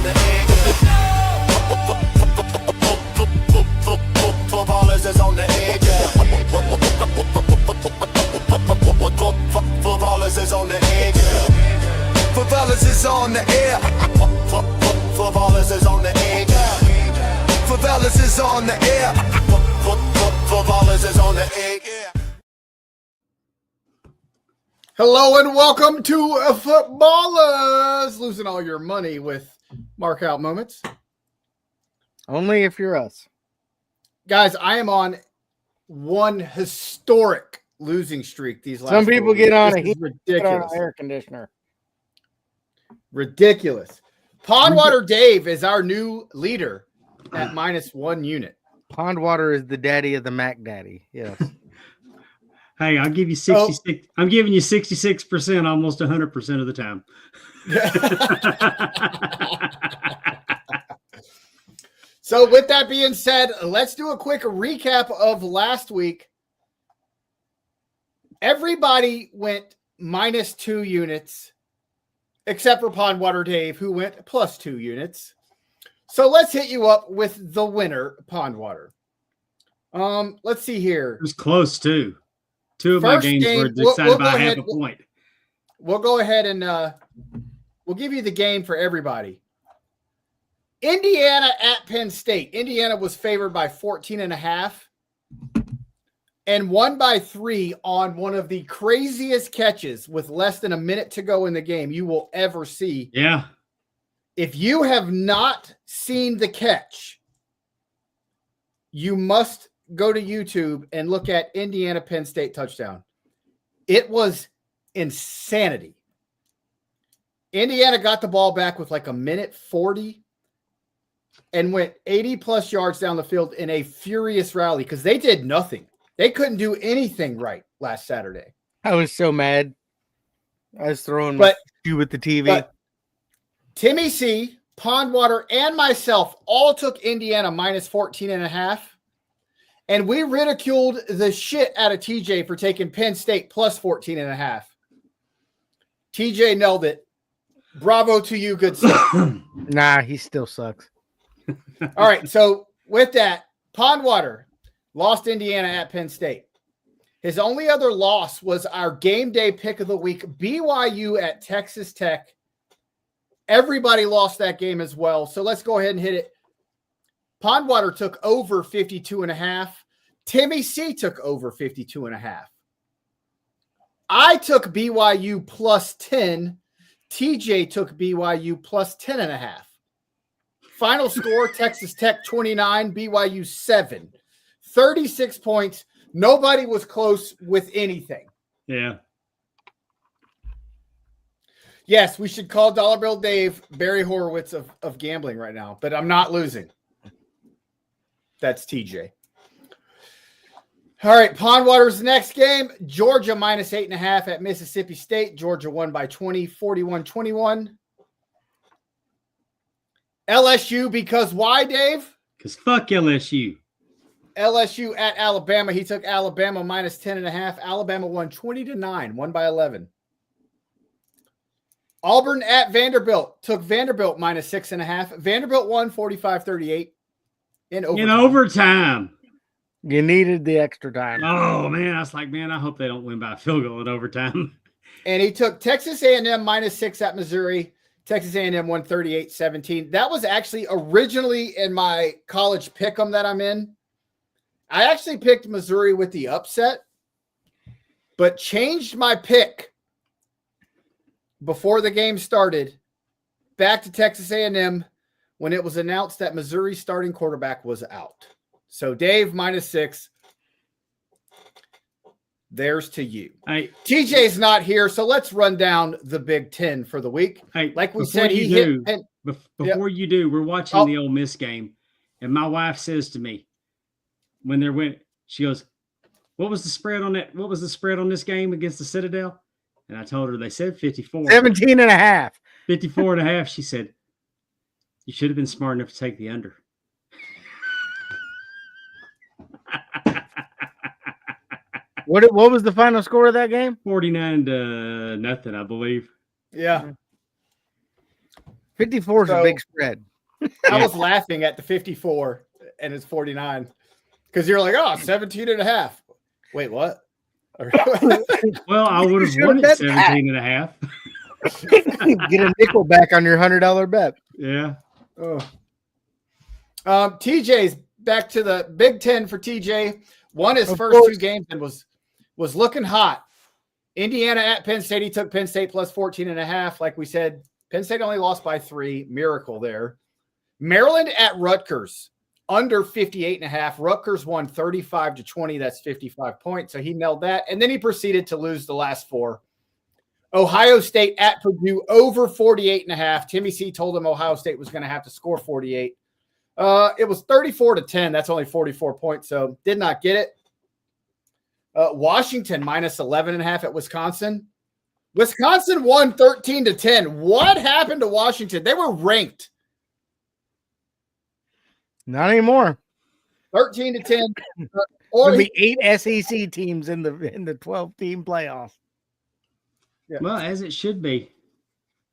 on the egg. For ballers is on the egg. For ballers is on the egg. For ballers is on the air. For ballers is on the egg. For ballers is on the air. For ballers is on the egg. Hello and welcome to Footballers, losing all your money with mark-out moments. Only if you're us. Guys, I am on one historic losing streak these last Some people 4 get weeks. on This a is heat, get on ridiculous. an air conditioner. Ridiculous. Pondwater Dave is our new leader at -1 unit. Pondwater is the daddy of the Mac Daddy. Yes. Hey, I'll give you 66. I'm giving you 66%, almost 100% of the time. So with that being said, let's do a quick recap of last week. Everybody went -2 units, except for Pondwater Dave, who went +2 units. So let's hit you up with the winner, Pondwater. Let's see here. It was close, too. Two of my First games game, were decided we'll by go half ahead. a point. We'll go ahead and we'll give you the game for everybody. Indiana at Penn State. Indiana was favored by 14.5 and won by 3 on one of the craziest catches with less than a minute to go in the game you will ever see. Yeah. If you have not seen the catch, you must go to YouTube and look at Indiana Penn State touchdown. It was insanity. Indiana got the ball back with like a minute 40 and went 80 plus yards down the field in a furious rally because they did nothing. They couldn't do anything right last Saturday. I was so mad. I was throwing my shoe at the TV. But Timmy C, Pondwater, and myself all took Indiana -14.5. And we ridiculed the shit out of TJ for taking Penn State +14.5. TJ nailed it. Bravo to you, good stuff. Nah, he still sucks. All right, so with that, Pondwater lost Indiana at Penn State. His only other loss was our game day pick of the week, BYU at Texas Tech. Everybody lost that game as well, so let's go ahead and hit it. Pondwater took over 52.5. Timmy C took over 52.5. I took BYU +10. TJ took BYU +10.5. Final score, Texas Tech 29, BYU 7. 36 points. Nobody was close with anything. Yeah. Yes, we should call Dolla Bill Dave Barry Horowitz of gambling right now, but I'm not losing. That's TJ. All right, Pondwater's next game, Georgia -8.5 at Mississippi State. Georgia won by 20, 41-21. LSU, because why, Dave? Because fuck LSU. LSU at Alabama. He took Alabama -10.5. Alabama won 20-9, won by 11. Auburn at Vanderbilt. Took Vanderbilt -6.5. Vanderbilt won 45-38 in overtime. You needed the extra time. Oh, man. I was like, man, I hope they don't win by a field goal in overtime. And he took Texas A&M -6 at Missouri. Texas A&M won 38-17. That was actually originally in my college pick'em that I'm in. I actually picked Missouri with the upset, but changed my pick before the game started back to Texas A&M when it was announced that Missouri's starting quarterback was out. So Dave -6. There's to you. Hey, TJ's not here, so let's run down the Big Ten for the week. hey, Like we before said, you he do, hit. before you do, we're watching the Ole Miss game, and my wife says to me when they're winning, she goes, "What was the spread on that? What was the spread on this game against the Citadel?" And I told her they said 54. 17.5. 54.5. She said, "You should have been smart enough to take the under." What was the final score of that game? 49-0, I believe. Yeah. 54 is a So- big spread. I was laughing at the 54 and it's 49 because you're like, oh, 17 and a half. Wait, what? Well, I would have should've won it bet 17 and a half. Get a nickel back on your $100 bet. Yeah. TJ's back to the Big Ten for TJ. Won his Of first course. 2 games and was looking hot. Indiana at Penn State. He took Penn State plus 14 and a half. Like we said, Penn State only lost by 3. Miracle there. Maryland at Rutgers. Under 58 and a half. Rutgers won 35-20. That's 55 points. So he nailed that. And then he proceeded to lose the last 4. Ohio State at Purdue over 48 and a half. Timmy C told him Ohio State was going to have to score 48. It was 34-10. That's only 44 points. So did not get it. Washington minus 11 and a half at Wisconsin. Wisconsin won 13-10. What happened to Washington? They were ranked Not anymore. 13-10. There'll be 8 SEC teams in the 12-team playoff. Yeah. Well, as it should be.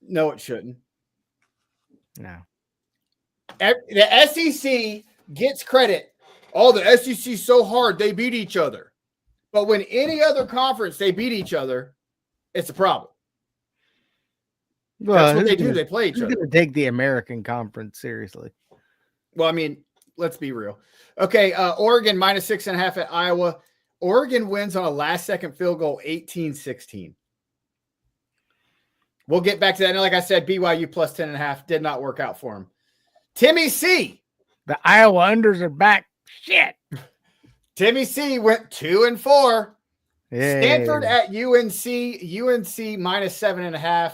No, it shouldn't. No. The SEC gets credit. Oh, the SEC so hard they beat each other. But when any other conference they beat each other, it's a problem. Well, That's what who's they do. gonna- They play each Who's other. going to take the American Conference seriously? Well, I mean, let's be real. Okay, Oregon minus 6.5 at Iowa. Oregon wins on a last-second field goal, 18-16. We'll get back to that. And like I said, BYU plus 10.5 did not work out for him. Timmy C. The Iowa unders are back. Shit. Timmy C went 2-4. Yay. Stanford at UNC. UNC minus 7.5.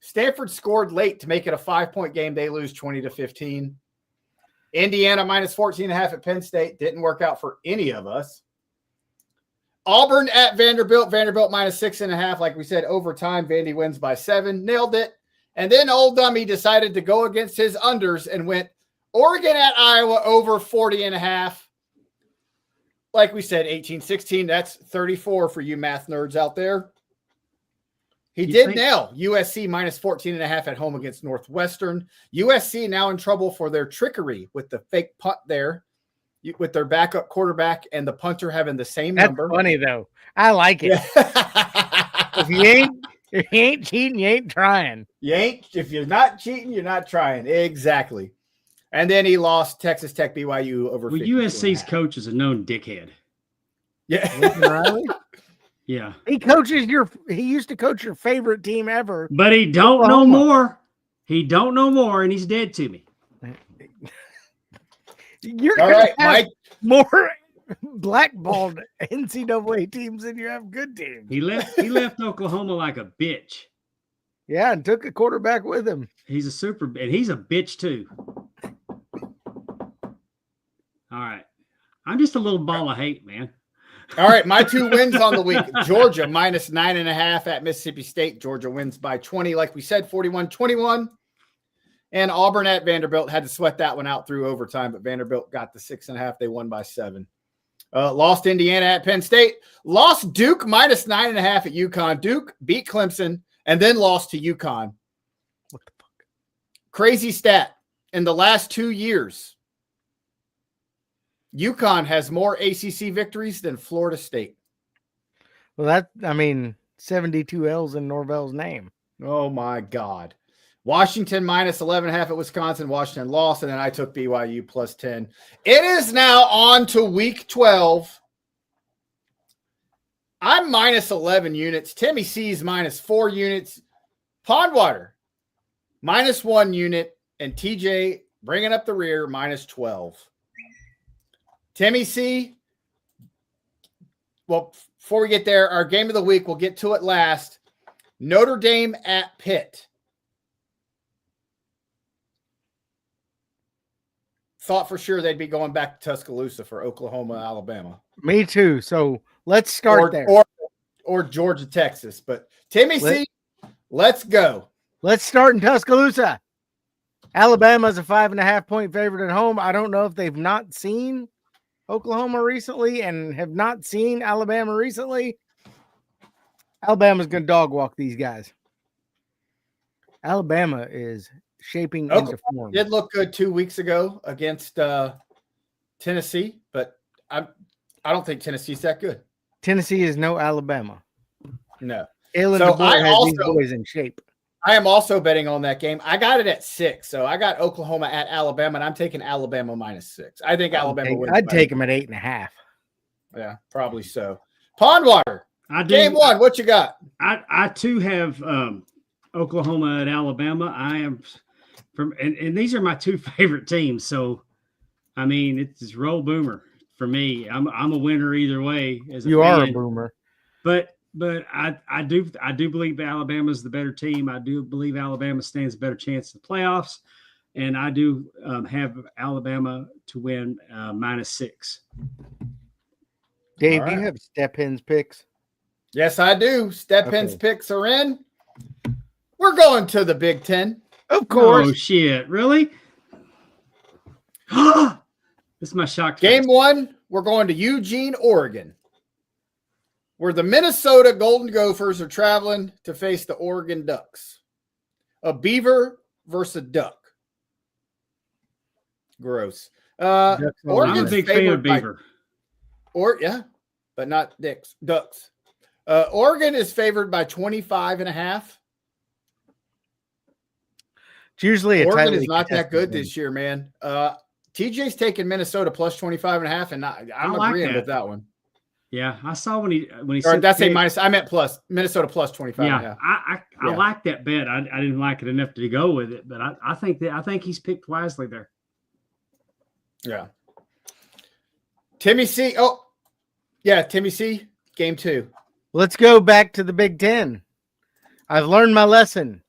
Stanford scored late to make it a 5-point game. They lose 20-15. Indiana minus 14.5 at Penn State. Didn't work out for any of us. Auburn at Vanderbilt. Vanderbilt minus 6.5. Like we said, overtime. Vandy wins by 7. Nailed it. And then old dummy decided to go against his unders and went Oregon at Iowa over 40.5. Like we said, 18-16. That's 34 for you math nerds out there. He did nail USC minus 14.5 at home against Northwestern. USC now in trouble for their trickery with the fake punt there, with their backup quarterback and the punter having the same That's number. funny, though. I like it. Yeah. If you ain't cheating, you ain't trying. If you're not cheating, you're not trying. Exactly. And then he lost Texas Tech BYU over. Well, 52.5. USC's coach is a known dickhead. Yeah. Riley? Yeah. He used to coach your favorite team ever. But he don't know Oklahoma. more. He don't know more, and he's dead to me. You're All gonna right, have Mike. more blackballed NCAA teams than you have good teams. He left Oklahoma like a bitch. Yeah, and took a quarterback with him. He's a bitch too. All right. I'm just a little ball of hate, man. All right, my 2 wins on the week. Georgia minus 9.5 at Mississippi State. Georgia wins by 20, like we said, 41-21. And Auburn at Vanderbilt had to sweat that one out through overtime, but Vanderbilt got the 6.5. They won by 7. Lost Indiana at Penn State. Lost Duke minus 9.5 at UConn. Duke beat Clemson and then lost to UConn. What the fuck? Crazy stat. In the last 2 years, UConn has more ACC victories than Florida State. Well, 72 L's in Norvell's name. Oh, my God. Washington minus 11.5 at Wisconsin. Washington lost, and then I took BYU plus 10. It is now on to week 12. I'm minus 11 units. Timmy C's minus 4 units. Pondwater minus 1 unit. And TJ bringing up the rear minus 12. Timmy C, well, before we get there, our game of the week, we'll get to it last. Notre Dame at Pitt. Thought for sure they'd be going back to Tuscaloosa for Oklahoma, Alabama. Me too. So let's start there. Or Georgia, Texas. But Timmy C, let's go. Let's start in Tuscaloosa. Alabama's a 5.5-point favorite at home. I don't know if they've not seen Oklahoma recently and have not seen Alabama recently. Alabama's going to dog walk these guys. Alabama is shaping into form. Did look good 2 weeks ago against Tennessee, but I don't think Tennessee's that good. Tennessee is no Alabama. No. Kalen So DeBoer has these boys in shape. I am also betting on that game. I got it at 6, so I got Oklahoma at Alabama, and I'm taking Alabama -6. I think Alabama wins. I'd take them at 8.5. Yeah, probably so. Pondwater, game 1. What you got? I too have Oklahoma at Alabama. I am and these are my two favorite teams. So, I mean, it's roll boomer for me. I'm a winner either way. You are a boomer, but I do believe Alabama's the better team. I do believe Alabama stands a better chance in the playoffs, and I do have Alabama to win -6. Dave, All right. do you have Step-Hen's picks? Yes, I do. Step-Hen's picks are in. We're going to the Big Ten. Of course. Oh, shit. Really? This is my shock. Game 1, we're going to Eugene, Oregon, where the Minnesota Golden Gophers are traveling to face the Oregon Ducks. A beaver versus a duck. Gross. I'm a big fan of beaver. But not ducks. Oregon is favored by 25.5. It's usually Oregon is not that good this year, man. TJ's taking Minnesota plus 25.5, and I'm agreeing with that one. Yeah, I saw when he said that's a minus. I meant plus Minnesota plus 25. Yeah, I like that bet. I didn't like it enough to go with it, but I think he's picked wisely there. Yeah. Timmy C. Oh, yeah, Timmy C. Game 2. Let's go back to the Big Ten. I've learned my lesson.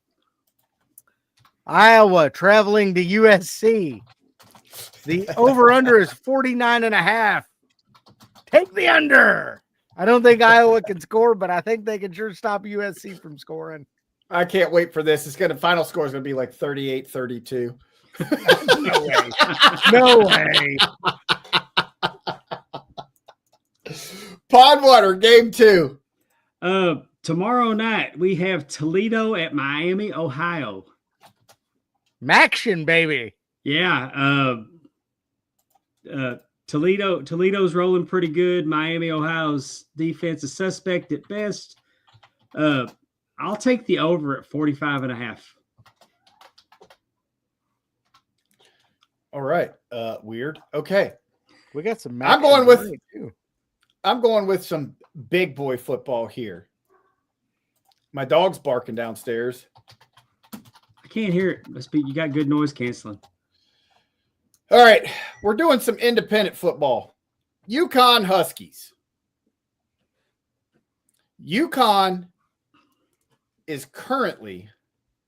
Iowa traveling to USC. The over-under is 49.5. Take the under. I don't think Iowa can score, but I think they can sure stop USC from scoring. I can't wait for this. Final score is going to be like 38-32. No way. No way. Pondwater, game 2. Tomorrow night we have Toledo at Miami, Ohio. Maction, baby. Yeah. Toledo's rolling pretty good. Miami, Ohio's defense is suspect at best. I'll take the over at 45.5. All right. Weird. Okay. We got some. I'm going with some big boy football here. My dog's barking downstairs. I can't hear it. You got good noise canceling. All right. We're doing some independent football. UConn Huskies. UConn is currently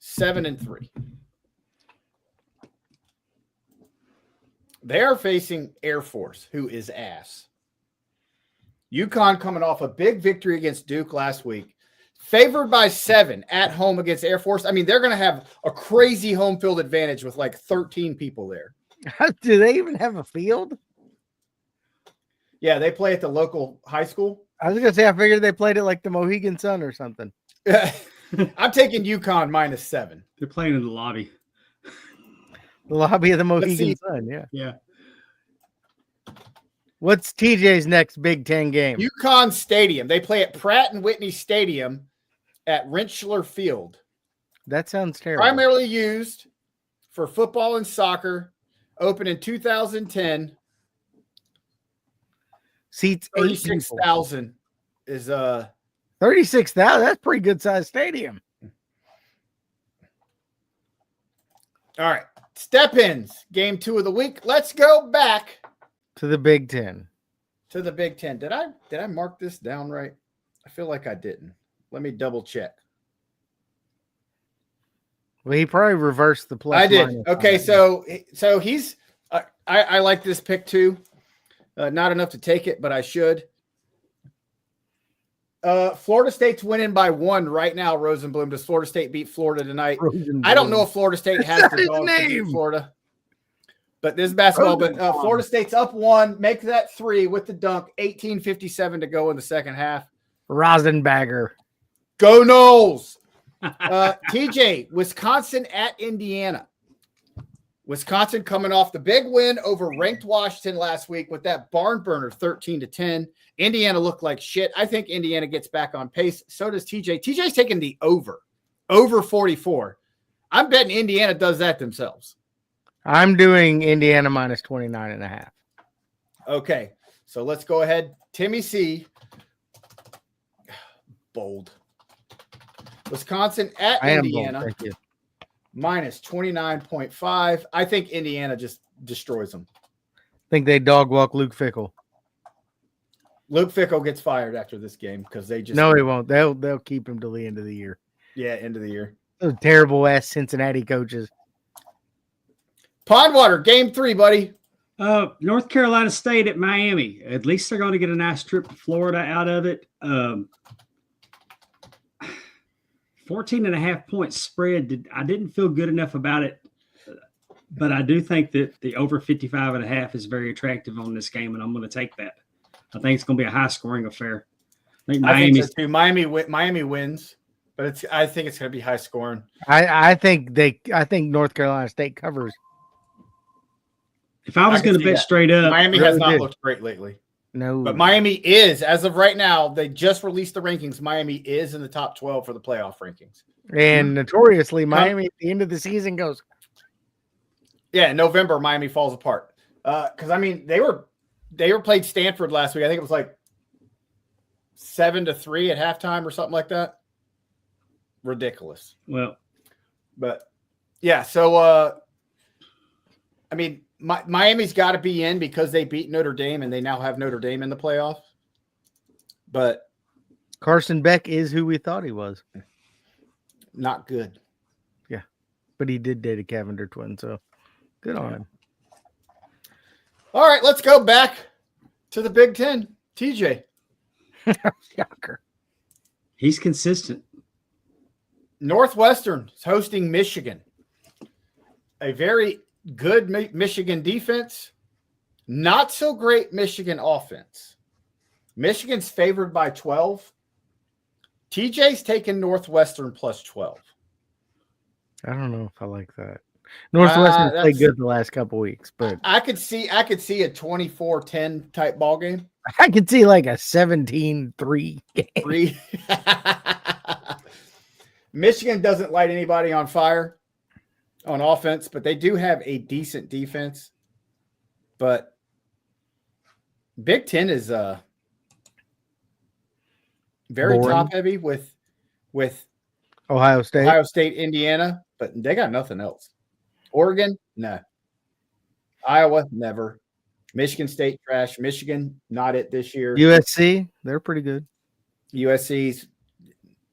7-3. They are facing Air Force, who is ass. UConn coming off a big victory against Duke last week. Favored by 7 at home against Air Force. I mean, they're going to have a crazy home field advantage with like 13 people there. Do they even have a field? Yeah, they play at the local high school. I was going to say, I figured they played it like the Mohegan Sun or something. I'm taking UConn -7. They're playing in the lobby. The lobby of the Mohegan Sun, yeah. Yeah. What's TJ's next Big Ten game? UConn Stadium. They play at Pratt and Whitney Stadium at Rentschler Field. That sounds terrible. Primarily used for football and soccer. Opened in 2010. Seats 36,000 is 36,000. That's a pretty good sized stadium. All right. Step-ins, game 2 of the week. Let's go back to the Big Ten. To the Big Ten. Did I mark this down right? I feel like I didn't. Let me double check. Well, he probably reversed the play. I did. Okay, so he's I like this pick too. Not enough to take it, but I should. Florida State's winning by 1 right now. Rosenblum. Does Florida State beat Florida tonight? I don't know if Florida State has the dogs to beat Florida. But this is basketball. But Florida State's up 1. Make that 3 with the dunk. 18:57 to go in the second half. Rosenbagger. Go Noles. TJ, Wisconsin at Indiana. Wisconsin coming off the big win over ranked Washington last week with that barn burner 13-10. Indiana looked like shit. I think Indiana gets back on pace. So does TJ. TJ's taking the over 44. I'm betting Indiana does that themselves. I'm doing Indiana minus 29.5. Okay, so let's go ahead. Timmy C. Bold. Wisconsin at I am Indiana. bold. Thank you. Minus 29.5. I think Indiana just destroys them. Think they dog walk Luke Fickle. Luke Fickle gets fired after this game because they just No, he won't. They'll keep him till the end of the year. Yeah, end of the year. Those terrible ass Cincinnati coaches. Pondwater, game 3, buddy. North Carolina State at Miami. At least they're going to get a nice trip to Florida out of it. 14.5 point spread. I didn't feel good enough about it, but I do think that the over 55.5 is very attractive on this game, and I'm going to take that. I think it's going to be a high scoring affair. I think Miami so too. Miami wins, but I think it's going to be high scoring. I think North Carolina State covers. If I was going to bet straight up, Miami has not looked great lately. No, but Miami is, as of right now, they just released the rankings. Miami is in the top 12 for the playoff rankings. And notoriously, Miami at the end of the season goes. Yeah, in November, Miami falls apart. Because I mean, they were played Stanford last week. I think it was like 7-3 at halftime or something like that. Ridiculous. Well, but yeah, so I mean, Miami's got to be in because they beat Notre Dame and they now have Notre Dame in the playoff. But Carson Beck is who we thought he was. Not good. Yeah, but he did date a Cavender twin, so good on him. All right, let's go back to the Big Ten. TJ. Shocker. He's consistent. Northwestern is hosting Michigan. A very good Michigan defense. Not so great Michigan offense. Michigan's favored by 12. TJ's taking Northwestern plus 12. I don't know if I like that. Northwestern played good the last couple weeks, but I could see a 24-10 type ball game. I could see like a 17-3 game. Michigan doesn't light anybody on fire on offense, but they do have a decent defense. But Big Ten is very top heavy with Ohio State, Indiana, but they got nothing else. Oregon, no. Iowa, never. Michigan State, trash. Michigan, not it this year. USC, they're pretty good. USC's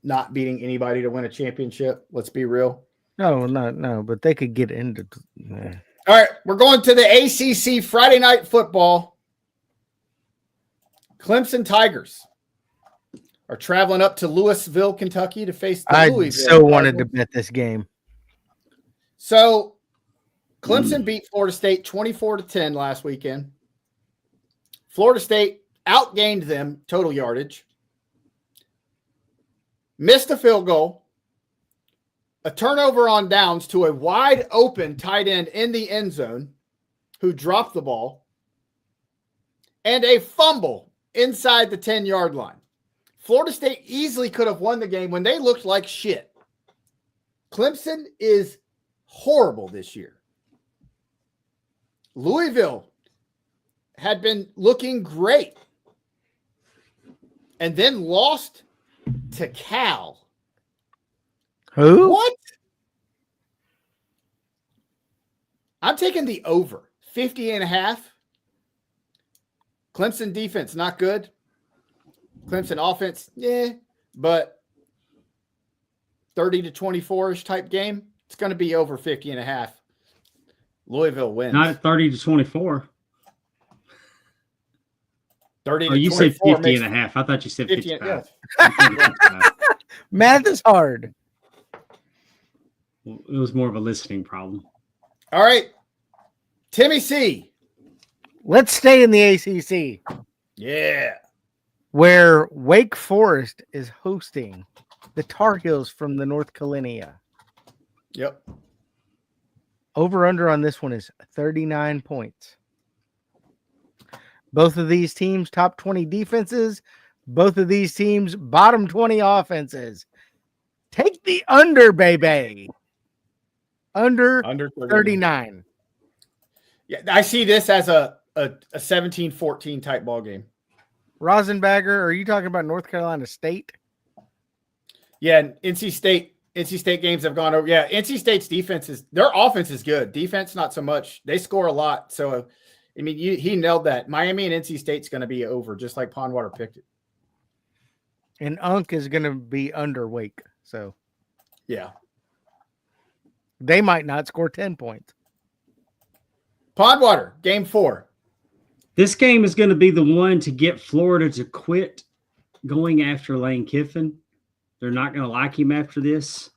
not beating anybody to win a championship. Let's be real. No, but they could get into. All right, we're going to the ACC Friday Night Football. Clemson Tigers are traveling up to Louisville, Kentucky to face the Louisville. I so wanted to bet this game. So Clemson beat Florida State 24-10 last weekend. Florida State outgained them total yardage. Missed a field goal. A turnover on downs to a wide open tight end in the end zone who dropped the ball. And a fumble inside the 10-yard line. Florida State easily could have won the game when they looked like shit. Clemson is horrible this year. Louisville had been looking great and then lost to Cal. Who? What? I'm taking the over 50.5. Clemson defense, not good. Clemson offense, yeah, but 30-24-ish type game. It's going to be over 50.5. Louisville wins. Not at 30-24. 30 Oh, you said 50.5. I thought you said 55. Yes. Math is hard. Well, it was more of a listening problem. All right. Timmy C. Let's stay in the ACC. Yeah. Where Wake Forest is hosting the Tar Heels from the North Carolina. Yep. Over under on this one is 39 points. Both of these teams top 20 defenses. Both of these teams bottom 20 offenses. Take the under, baby. Under 39. Yeah, I see this as a 17-14 type ball game. Rosenbagger, are you talking about North Carolina State? Yeah, NC State games have gone over. Yeah, NC State's their offense is good. Defense, not so much. They score a lot. So, I mean, he nailed that. Miami and NC State's going to be over, just like Pondwater picked it. And Unk is going to be under Wake. So, yeah. They might not score 10 points. Pondwater, game 4. This game is going to be the one to get Florida to quit going after Lane Kiffin. They're not going to like him after this.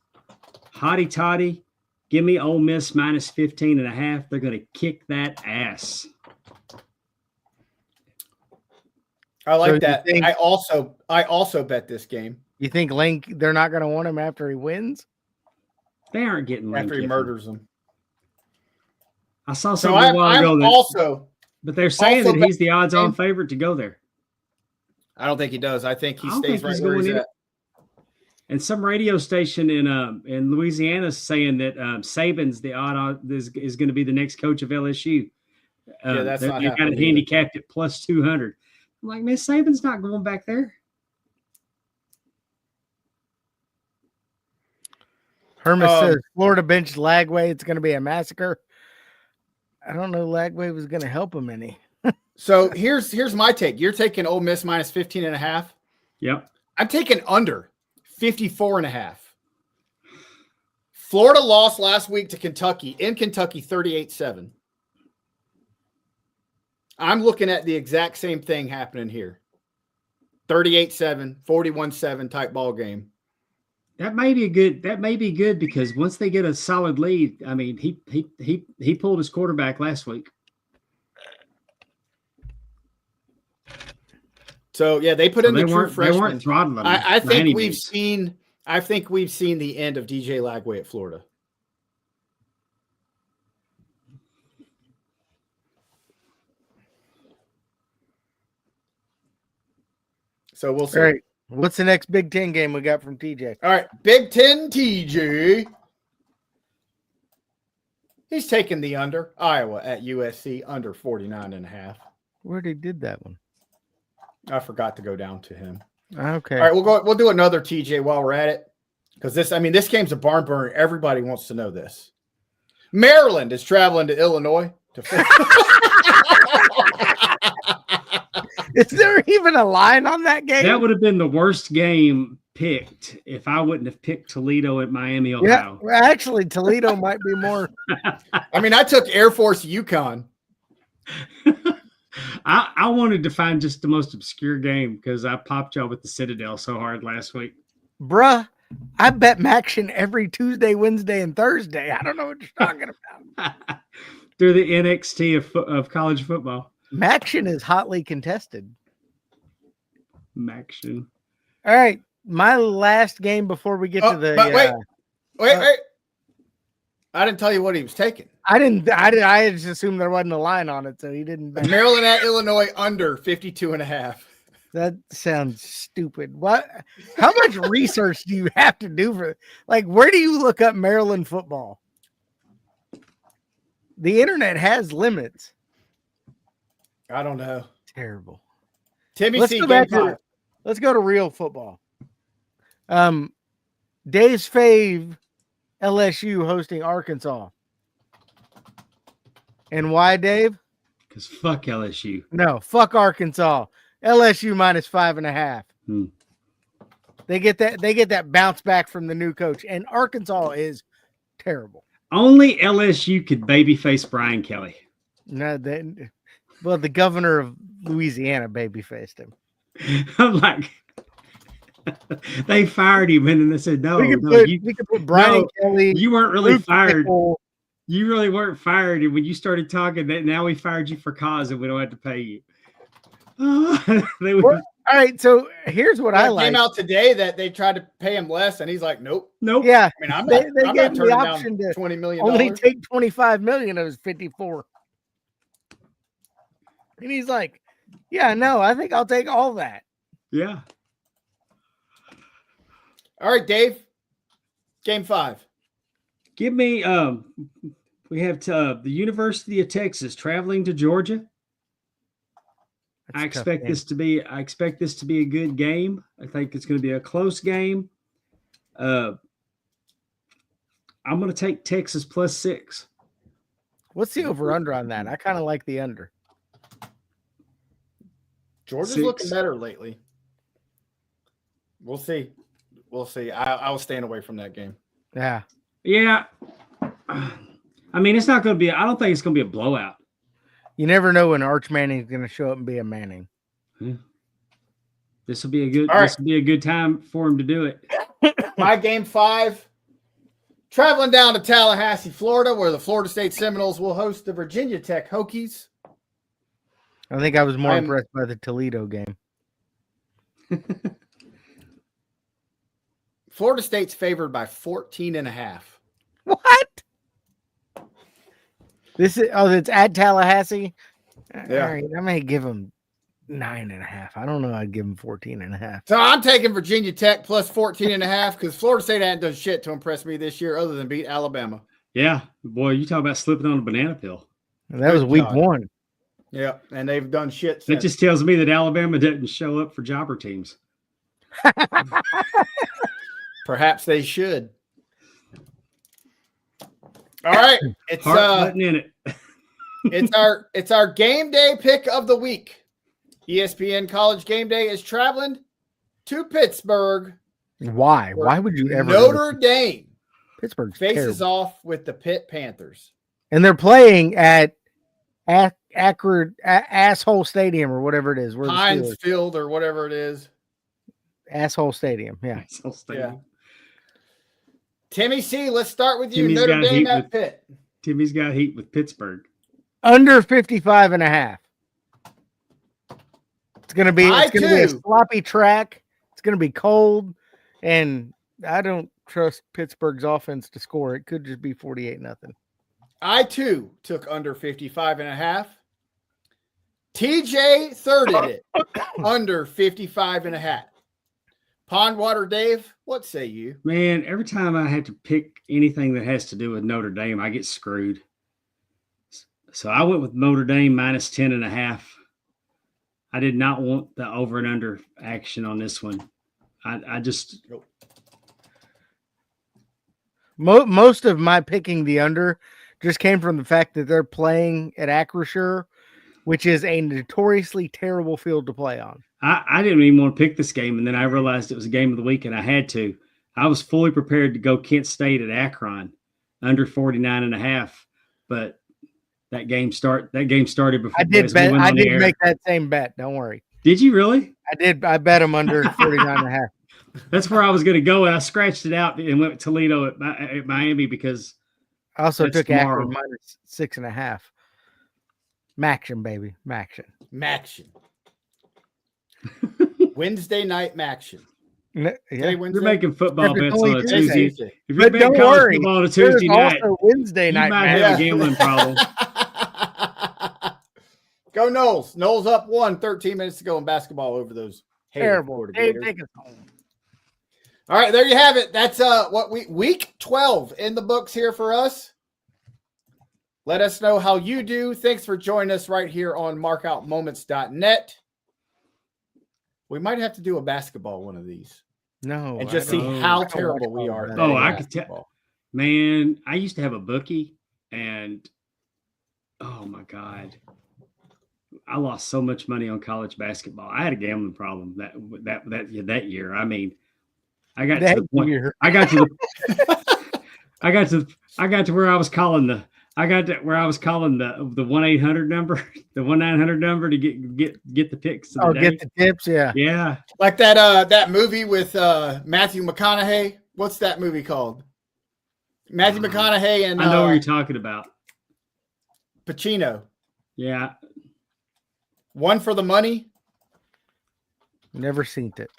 Hotty toddy, give me Ole Miss minus 15.5. They're going to kick that ass. I like that. I also bet this game. You think they're not going to want him after he wins? They aren't getting Lane after he Kiffin. Murders them. I saw something a while ago. But they're saying that he's the odds-on favorite to go there. I don't think he does. I think he stays right where he's at. And some radio station in Louisiana is saying that Saban's the is going to be the next coach of LSU. Yeah, that's not happening. They got it handicapped at plus 200. I'm like, man, Saban's not going back there. Hermes says Florida bench Lagway. It's going to be a massacre. I don't know Lagway was going to help him any. So here's my take. You're taking Ole Miss minus 15.5. Yep. I'm taking under 54.5. Florida lost last week to Kentucky in Kentucky 38-7. I'm looking at the exact same thing happening here. 38-7, 41-7 type ball game. That may be good because once they get a solid lead, I mean, he pulled his quarterback last week. So yeah, they put in the true freshmen. They weren't throttling. I think we've seen the end of DJ Lagway at Florida. So we'll see. All right. What's the next Big Ten game we got from TJ? All right. Big Ten TJ. He's taking the under. Iowa at USC under 49.5. Where they did that one? I forgot to go down to him. Okay. All right. We'll do another TJ while we're at it. Because this game's a barn burner. Everybody wants to know this. Maryland is traveling to Illinois to Is there even a line on that game? That would have been the worst game picked if I wouldn't have picked Toledo at Miami, Ohio. Yeah, actually, Toledo might be more. I took Air Force UConn. I wanted to find just the most obscure game because I popped y'all with the Citadel so hard last week. Bruh, I bet Maction every Tuesday, Wednesday, and Thursday. I don't know what you're talking about. Through the NXT of college football. Maction is hotly contested. Maction. All right. My last game before we get to the wait. I didn't tell you what he was taking. I just assumed there wasn't a line on it, so he didn't. Maryland at Illinois under 52.5. That sounds stupid. What? How much research do you have to do for? Like, where do you look up Maryland football? The internet has limits. I don't know. Terrible. Timmy Let's C. Let's go to real football. Dave's fave, LSU hosting Arkansas. And why, Dave? Because fuck LSU. No, fuck Arkansas. LSU minus 5.5. They get that bounce back from the new coach, and Arkansas is terrible. Only LSU could babyface Brian Kelly. No, the governor of Louisiana babyfaced him. I'm like, they fired him, and then they said, "No, we could put Brian Kelly. You weren't really Luke fired. Pickle. You really weren't fired." And when you started talking, that now we fired you for cause, and we don't have to pay you. All right, so here's what I It like. came out today that they tried to pay him less, and he's like, "Nope." Nope. Yeah, I mean, I'm they not gave him the turning option down to $20 million. only take 25 million of his 54. And he's like, "Yeah, no, I think I'll take all that." Yeah. All right, Dave. Game 5. Give me we have the University of Texas traveling to Georgia. That's I a tough expect game. this to be a good game. I think it's going to be a close game. I'm going to take Texas +6. What's the over under on that? I kind of like the under. Georgia's 6. looking better lately. We'll see. I will stand away from that game. Yeah. Yeah. I mean, it's not going to be. I don't think it's going to be a blowout. You never know when Arch Manning's going to show up and be a Manning. Yeah. This will be a good. All right. This will be a good time for him to do it. My game 5. Traveling down to Tallahassee, Florida, where the Florida State Seminoles will host the Virginia Tech Hokies. I think I was more impressed by the Toledo game. Florida State's favored by 14.5. What? It's at Tallahassee. Yeah. All right, I may give them 9.5. I don't know. I'd give them 14.5. So I'm taking Virginia Tech plus 14.5 because Florida State hasn't done shit to impress me this year other than beat Alabama. Yeah, boy, you talk about slipping on a banana peel. And that was Good week God. 1. Yeah, and they've done shit That since. just tells me that Alabama didn't show up for jobber teams. Perhaps they should. All right, it's Heart button in it. it's our game day pick of the week. ESPN College Game Day is traveling to Pittsburgh. Why? Why would you ever? Notre Dame Pittsburgh faces off with the Pitt Panthers, and they're playing at Asshole Stadium or whatever it is. Where the Heinz Steelers- Field or whatever it is. Asshole Stadium. Yeah. Yeah. Timmy C, let's start with you. Timmy's Notre got Dame heat at with- Pitt. Timmy's got heat with Pittsburgh. Under 55.5. It's gonna be a sloppy track. It's gonna be cold, and I don't trust Pittsburgh's offense to score. It could just be 48-0. I too took under 55.5. TJ thirded it under 55.5. Pondwater Dave, what say you? Man, every time I had to pick anything that has to do with Notre Dame, I get screwed. So I went with Notre Dame minus 10.5. I did not want the over and under action on this one. I just most of my picking the under just came from the fact that they're playing at Acrisure, which is a notoriously terrible field to play on. I didn't even want to pick this game, and then I realized it was a game of the week, and I had to. I was fully prepared to go Kent State at Akron under 49.5, but that game started before. I did make that same bet. Don't worry. Did you really? I did. I bet them under 49.5. That's where I was going to go, and I scratched it out and went with Toledo at Miami because I also that's took tomorrow. Akron minus 6.5. Maction, baby. Maction. Wednesday night Maction. Yeah. Wednesday? You're making football If it's bets only on a Tuesday. Tuesday. If you're But betting don't college worry, football on a there's Tuesday night, also Wednesday you night might match. have a gambling problem. Go Knowles. Knowles up 1, 13 minutes to go in basketball over those Terrible. Florida Dave, Gators. take us home. All right, there you have it. That's week 12 in the books here for us. Let us know how you do. Thanks for joining us right here on markoutmoments.net. We might have to do a basketball one of these. No. And just I see don't- how I don't terrible watch we all are. that. Oh, at I could tell. basketball. Man, I used to have a bookie, and oh my God, I lost so much money on college basketball. I had a gambling problem that year. I mean, I got to the point. year. I got to where I was calling the 1-800 number, the 1-900 number to get the picks. Of the day. Get the tips. Yeah. Yeah. Like that movie with Matthew McConaughey. What's that movie called? Matthew McConaughey and I know what you're talking about. Pacino. Yeah. One for the money. Never seen it.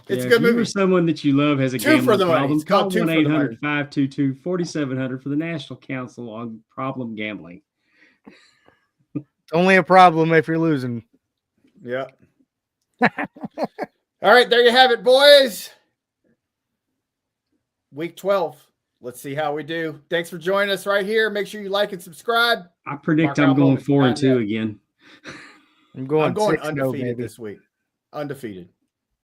It's a if good you movie. or someone that you love has a Two for gambling the money. problem, It's called call Two for the money. 1-800-522-4700 for the National Council on Problem Gambling. It's only a problem if you're losing. Yeah. All right, there you have it, boys. Week 12. Let's see how we do. Thanks for joining us right here. Make sure you like and subscribe. I predict Mark I'm going Almo, 4-2 again. I'm going I'm going 6-0, undefeated baby. this week. Undefeated.